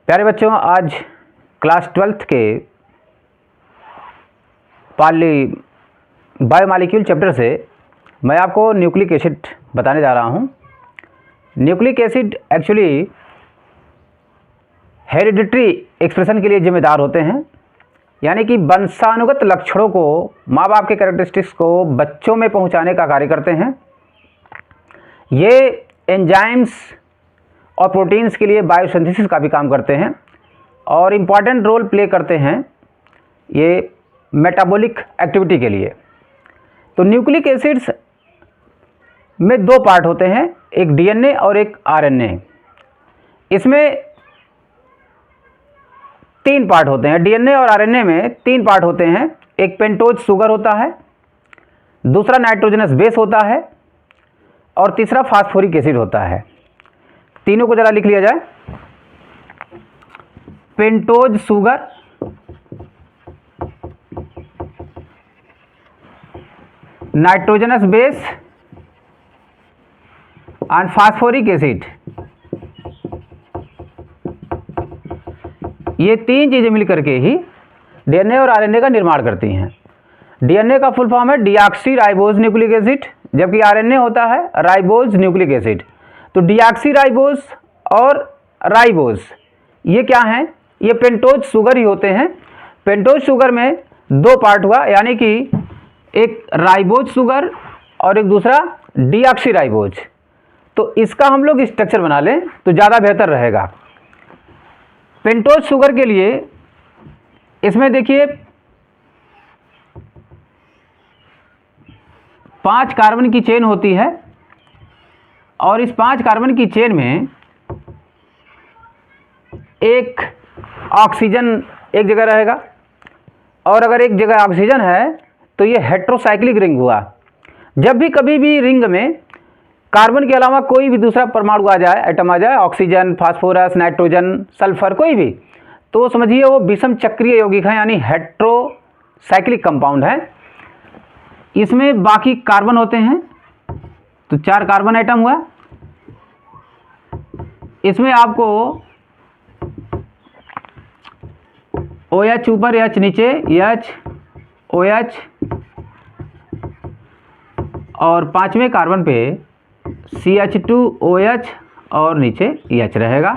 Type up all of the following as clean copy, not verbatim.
प्यारे बच्चों, आज क्लास 12th के बायोमॉलिक्यूल चैप्टर से मैं आपको न्यूक्लिक एसिड बताने जा रहा हूँ। Nucleic acid actually hereditary expression के लिए जिम्मेदार होते हैं, यानी कि वंशानुगत लक्षणों को, माँ बाप के कैरेक्टरिस्टिक्स को बच्चों में पहुँचाने का कार्य करते हैं। ये एंजाइम्स और प्रोटीन्स के लिए बायोसिंथेसिस का भी काम करते हैं और इम्पॉर्टेंट रोल प्ले करते हैं ये मेटाबॉलिक एक्टिविटी के लिए। तो न्यूक्लिक एसिड्स में दो पार्ट होते हैं, एक डीएनए और एक आरएनए। इसमें तीन पार्ट होते हैं, डीएनए और आरएनए में तीन पार्ट होते हैं। एक पेंटोज शुगर होता है, दूसरा नाइट्रोजनस बेस होता है और तीसरा फास्फोरिक एसिड होता है। तीनों को जरा लिख लिया जाए। Pentose sugar, nitrogenous base and phosphoric acid, ये तीन चीजें मिलकर के ही डीएनए और आरएनए का निर्माण करती हैं। डीएनए का फुल फॉर्म है डीऑक्सी राइबोज न्यूक्लिक एसिड, जबकि आरएनए होता है राइबोज न्यूक्लिक एसिड। तो डीऑक्सी राइबोज और राइबोज ये क्या हैं? ये पेंटोज शुगर ही होते हैं। पेंटोज शुगर में दो पार्ट हुआ, यानी कि एक राइबोज शुगर और एक दूसरा डीऑक्सी राइबोज। तो इसका हम लोग स्ट्रक्चर बना लें तो ज़्यादा बेहतर रहेगा। पेंटोज शुगर के लिए इसमें देखिए 5 कार्बन की चेन होती है और इस 5 कार्बन की चेन में एक ऑक्सीजन एक जगह रहेगा, और अगर एक जगह ऑक्सीजन है तो ये हेट्रोसाइक्लिक रिंग हुआ। जब भी कभी भी रिंग में कार्बन के अलावा कोई भी दूसरा परमाणु आ जाए, एटम आ जाए, ऑक्सीजन, फास्फोरस, नाइट्रोजन, सल्फर, कोई भी, तो समझिए वो विषम चक्रीय यौगिक है, यानी हेट्रोसाइक्लिक कंपाउंड है। इसमें बाकी कार्बन होते हैं, तो 4 कार्बन एटम हुआ। इसमें आपको OH ऊपर, H नीचे, H OH, और 5वें कार्बन पे CH2OH और नीचे H रहेगा।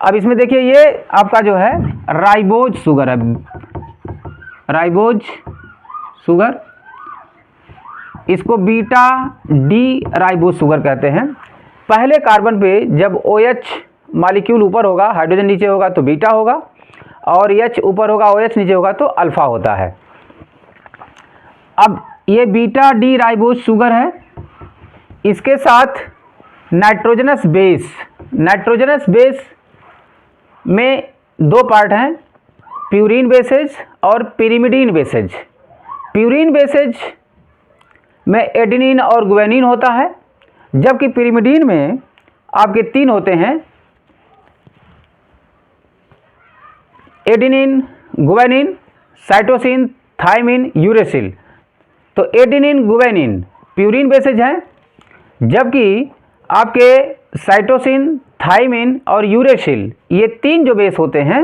अब इसमें देखिए ये आपका जो है राइबोज शुगर है, राइबोज शुगर, इसको बीटा डी राइबोज शुगर कहते हैं। पहले कार्बन पे जब OH मॉलिक्यूल ऊपर होगा, हाइड्रोजन नीचे होगा तो बीटा होगा, और H ऊपर होगा, OH नीचे होगा तो अल्फा होता है। अब ये बीटा डी राइबोज शुगर है, इसके साथ नाइट्रोजनस बेस, नाइट्रोजनस बेस में दो पार्ट हैं, प्यूरीन बेसेज और पिरिमिडीन बेसेज। प्यूरीन बेसेज में एडेनिन और गुआनिन होता है, जबकि पिरिमिडीन में आपके 3 होते हैं, adenine, guanine, cytosine, thymine, uracil. तो एडेनिन, गुआनिन प्यूरीन बेसेज हैं, जबकि आपके साइटोसिन, थाइमिन और यूरेसिल, ये 3 जो बेस होते हैं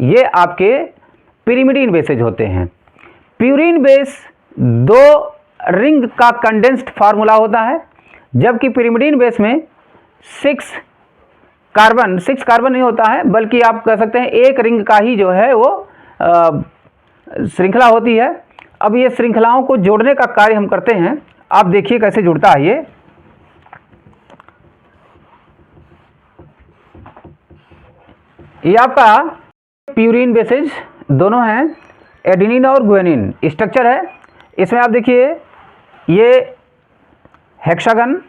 ये आपके पिरिमिडीन बेसेज होते हैं। प्यूरीन बेस 2 रिंग का कंडेंस्ड फार्मूला होता है, जबकि पिरिमिडीन बेस में 6 कार्बन नहीं होता है, बल्कि आप कह सकते हैं एक रिंग का ही जो है वो श्रृंखला होती है। अब ये श्रृंखलाओं को जोड़ने का कार्य हम करते हैं। आप देखिए कैसे जुड़ता है ये आपका प्यूरीन बेसेज दोनों हैं, एडेनिन और गुआनिन स्ट्रक्चर है। इसमें आप देखिए ये हेक्सागन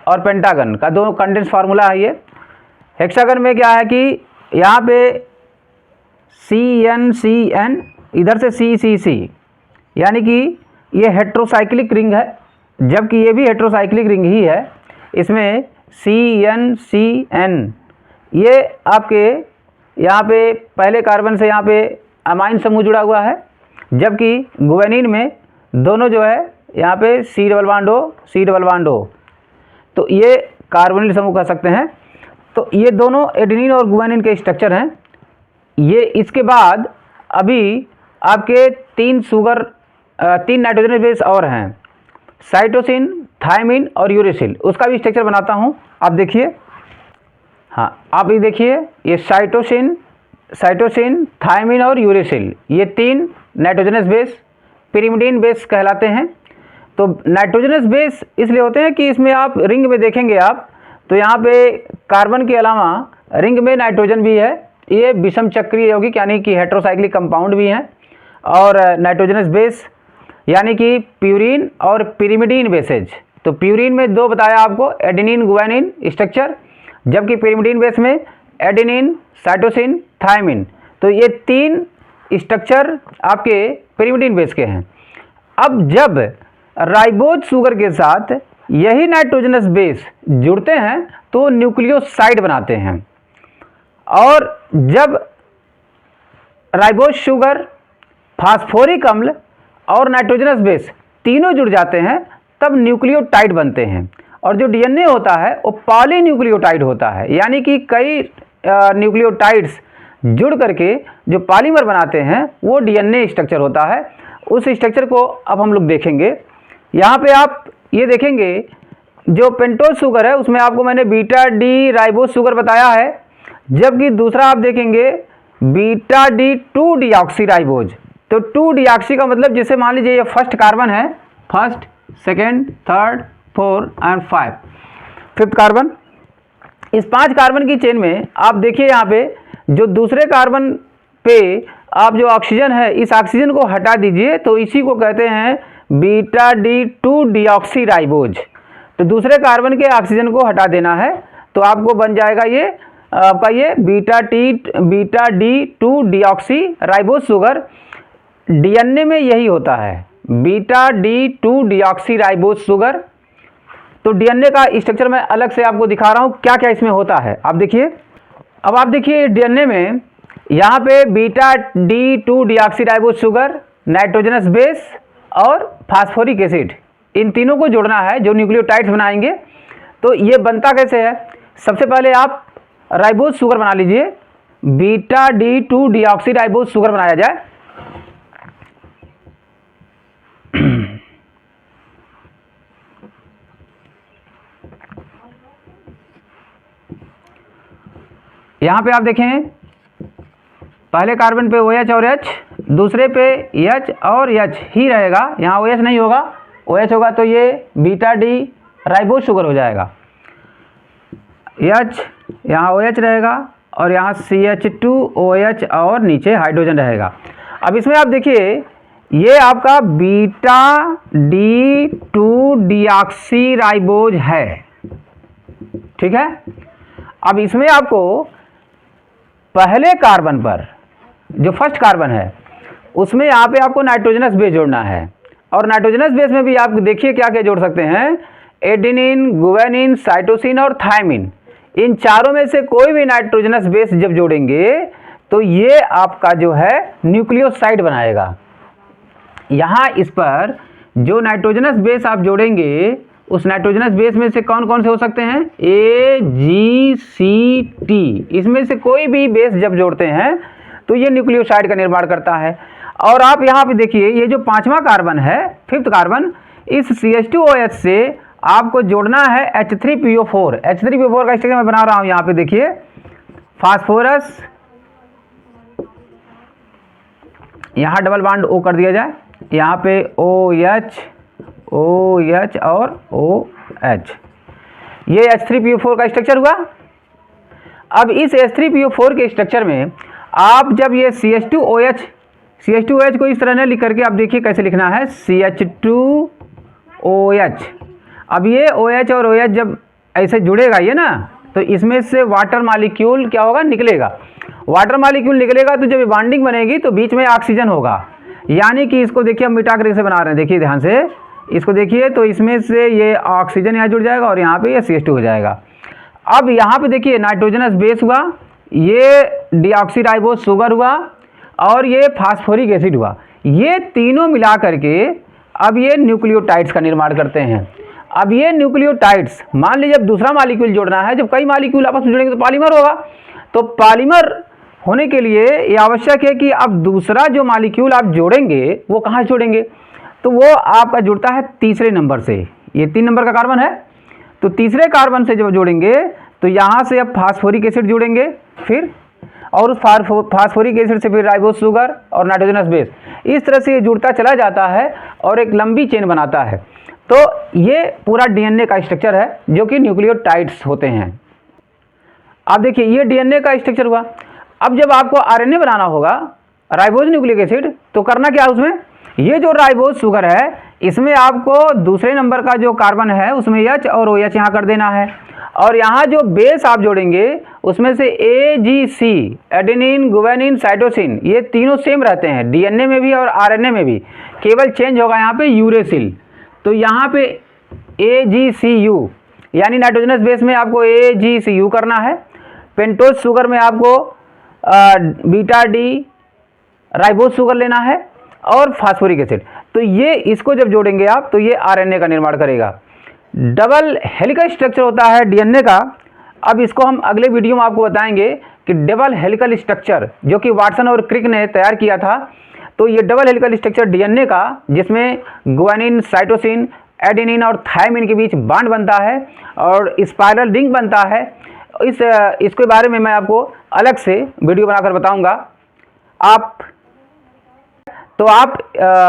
और पेंटागन का दोनों कंडेंस फार्मूला है। ये हेक्सागन में क्या है कि यहाँ पे CN, इधर से CCC, यानी कि ये हेट्रोसाइक्लिक रिंग है, जबकि ये भी हेट्रोसाइक्लिक रिंग ही है। इसमें CN, ये आपके यहाँ पे पहले कार्बन से यहाँ पे अमाइन समूह जुड़ा हुआ है, जबकि गुआनिन में दोनों जो है यहाँ पे C डबल बॉन्ड O, तो ये कार्बोनिल समूह कह सकते हैं। तो ये दोनों एडेनिन और गुआनिन के स्ट्रक्चर हैं। ये इसके बाद अभी आपके 3 नाइट्रोजनस बेस और हैं, साइटोसिन, थायमिन और यूरेसिल। उसका भी स्ट्रक्चर बनाता हूँ, आप देखिए। हाँ, आप ये देखिए, ये साइटोसिन, थायमिन और यूरेसिल, ये 3 नाइट्रोजनस बेस पिरिमिडीन बेस कहलाते हैं। तो नाइट्रोजनस बेस इसलिए होते हैं कि इसमें आप रिंग में देखेंगे आप, तो यहाँ पे कार्बन के अलावा रिंग में नाइट्रोजन भी है। ये विषम चक्रीय यौगिक यानी कि हेट्रोसाइक्लिक कंपाउंड भी हैं। और नाइट्रोजनस बेस यानी कि प्यूरिन और पिरिमिडीन बेसेज। तो प्यूरिन में 2 बताया आपको, एडेनिन गुआनिन स्ट्रक्चर, जबकि पिरिमिडीन बेस में एडेनिन, साइटोसिन, थायमिन। तो ये 3 स्ट्रक्चर आपके पिरिमिडीन बेस के हैं। अब जब राइबोज शुगर के साथ यही नाइट्रोजनस बेस जुड़ते हैं तो न्यूक्लियोसाइड बनाते हैं। और जब राइबोज शुगर, फास्फोरिक अम्ल और नाइट्रोजनस बेस तीनों जुड़ जाते हैं तब न्यूक्लियोटाइड बनते हैं। और जो डीएनए होता है वो पॉलीन्यूक्लियोटाइड होता है, यानी कि कई न्यूक्लियोटाइड्स जुड़ करके जो पॉलीमर बनाते हैं वो डीएनए स्ट्रक्चर होता है। उस स्ट्रक्चर को अब हम लोग देखेंगे। यहाँ पे आप ये देखेंगे, जो पेंटोज शुगर है उसमें आपको मैंने बीटा डी राइबोज शुगर बताया है, जबकि दूसरा आप देखेंगे बीटा डी 2 डीऑक्सी राइबोज। तो 2 डीऑक्सी का मतलब, जैसे मान लीजिए ये फर्स्ट कार्बन है, first, second, third, 4 and 5 carbon. इस 5 कार्बन की चेन में आप देखिए, यहाँ पे जो दूसरे कार्बन पे आप जो ऑक्सीजन है, इस ऑक्सीजन को हटा दीजिए तो इसी को कहते हैं बीटा डी 2 डीऑक्सी राइबोज। तो दूसरे कार्बन के ऑक्सीजन को हटा देना है तो आपको बन जाएगा ये आपका ये beta D 2 deoxy ribose sugar. DNA में यही होता है, beta D 2 deoxy ribose sugar. तो डीएनए का स्ट्रक्चर मैं अलग से आपको दिखा रहा हूँ क्या क्या इसमें होता है। आप देखिए, अब आप देखिए डीएनए में यहाँ पे beta D 2 deoxy ribose sugar, nitrogenous base और फास्फोरिक एसिड, इन तीनों को जोड़ना है जो न्यूक्लियोटाइड्स बनाएंगे। तो ये बनता कैसे है? सबसे पहले आप राइबोज शुगर बना लीजिए, beta D 2 deoxy ribose sugar बनाया जाए। यहाँ पे आप देखें, पहले कार्बन पे OH और H, दूसरे पे H और H ही रहेगा, यहाँ OH नहीं होगा। OH होगा तो ये बीटा डी राइबोज शुगर हो जाएगा। H, यहाँ OH रहेगा और यहाँ CH2OH और नीचे हाइड्रोजन रहेगा। अब इसमें आप देखिए, ये आपका बीटा डी 2 डीऑक्सी राइबोज है, ठीक है। अब इसमें आपको पहले कार्बन पर, जो फर्स्ट कार्बन है उसमें यहाँ पे आपको नाइट्रोजनस बेस जोड़ना है। और नाइट्रोजनस बेस में भी आप देखिए क्या क्या जोड़ सकते हैं, एडेनिन, गुआनिन, साइटोसिन और थायमिन। इन चारों में से कोई भी नाइट्रोजनस बेस जब जोड़ेंगे तो ये आपका जो है न्यूक्लियोसाइड बनाएगा। यहाँ इस पर जो नाइट्रोजनस बेस आप जोड़ेंगे उस नाइट्रोजनस बेस में से कौन कौन से हो सकते हैं, A, G, C, T, इसमें से कोई भी बेस जब जोड़ते हैं तो ये न्यूक्लियोसाइड का निर्माण करता है। और आप यहाँ पे देखिए, ये जो 5वां कार्बन है, 5th कार्बन, इस CH2OH से आपको जोड़ना है H3PO4। H3PO4 का स्ट्रक्चर मैं बना रहा हूँ, यहाँ पे देखिए, फास्फोरस, यहाँ डबल बॉन्ड O कर दिया जाए, यहाँ पे OH और OH, ये H3PO4 का स्ट्रक्चर हुआ। अब इस H3PO4 के स्ट्रक्चर में आप जब ये CH2OH को इस तरह न लिख करके आप देखिए कैसे लिखना है, CH2OH। अब ये OH और OH जब ऐसे जुड़ेगा ये ना, तो इसमें से वाटर मॉलिक्यूल क्या होगा, निकलेगा। वाटर मॉलिक्यूल निकलेगा तो जब बॉन्डिंग बनेगी तो बीच में ऑक्सीजन होगा, यानी कि इसको देखिए हम मिटा कर इसे बना रहे हैं, देखिए ध्यान से इसको देखिए, तो इसमें से ये ऑक्सीजन यहाँ जुड़ जाएगा और यहाँ पे ये CH2 हो जाएगा। अब यहाँ पे देखिए नाइट्रोजनस बेस हुआ, ये डीऑक्सी राइबोज शुगर हुआ और ये फास्फोरिक एसिड हुआ। ये तीनों मिला करके अब ये न्यूक्लियोटाइड्स का निर्माण करते हैं। अब ये न्यूक्लियोटाइड्स, मान लीजिए अब दूसरा मॉलिक्यूल जोड़ना है, जब कई मॉलिक्यूल आपस में जुड़ेंगे तो पॉलीमर होगा। तो पॉलीमर होने के लिए ये आवश्यक है कि अब दूसरा जो मॉलिक्यूल आप जोड़ेंगे वो कहाँ से जोड़ेंगे, तो वो आपका जुड़ता है तीसरे नंबर से। ये 3 नंबर का कार्बन है, तो तीसरे कार्बन से जब जोड़ेंगे तो यहाँ से अब फास्फोरिक एसिड जोड़ेंगे, फिर और उस फास्फोरिक एसिड से फिर राइबोज शुगर और नाइट्रोजनस बेस। इस तरह से ये जुड़ता चला जाता है और एक लंबी चेन बनाता है। तो ये पूरा डीएनए का स्ट्रक्चर है जो कि न्यूक्लियोटाइड्स होते हैं। अब देखिए ये डीएनए का स्ट्रक्चर हुआ। अब जब आपको आरएनए बनाना होगा, राइबोज न्यूक्लिक एसिड, तो करना क्या उसमें, ये जो राइबोज शुगर है इसमें आपको दूसरे नंबर का जो कार्बन है उसमें H और OH यहाँ कर देना है, और यहाँ जो बेस आप जोड़ेंगे उसमें से AGC, एडेनिन, गुवानिन, साइटोसिन, ये तीनों सेम रहते हैं डीएनए में भी और आरएनए में भी, केवल चेंज होगा यहाँ पे यूरेसिल। तो यहाँ पे AGCU यानी नाइट्रोजनस बेस में आपको AGCU करना है, पेंटोज शुगर में आपको बीटा डी राइबोज शुगर लेना है और फास्फोरिक एसिड। तो ये इसको जब जोड़ेंगे आप तो ये आरएनए का निर्माण करेगा। डबल हेलिकल स्ट्रक्चर होता है डीएनए का। अब इसको हम अगले वीडियो में आपको बताएंगे कि डबल हेलिकल स्ट्रक्चर जो कि वाटसन और क्रिक ने तैयार किया था। तो ये डबल हेलिकल स्ट्रक्चर डीएनए का, जिसमें गुआनिन, साइटोसिन, एडेनिन और थायमिन के बीच बॉन्ड बनता है और स्पाइरल रिंग बनता है। इसके बारे में मैं आपको अलग से वीडियो बनाकर बताऊंगा। आप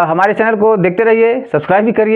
हमारे चैनल को देखते रहिए, सब्सक्राइब भी करिए।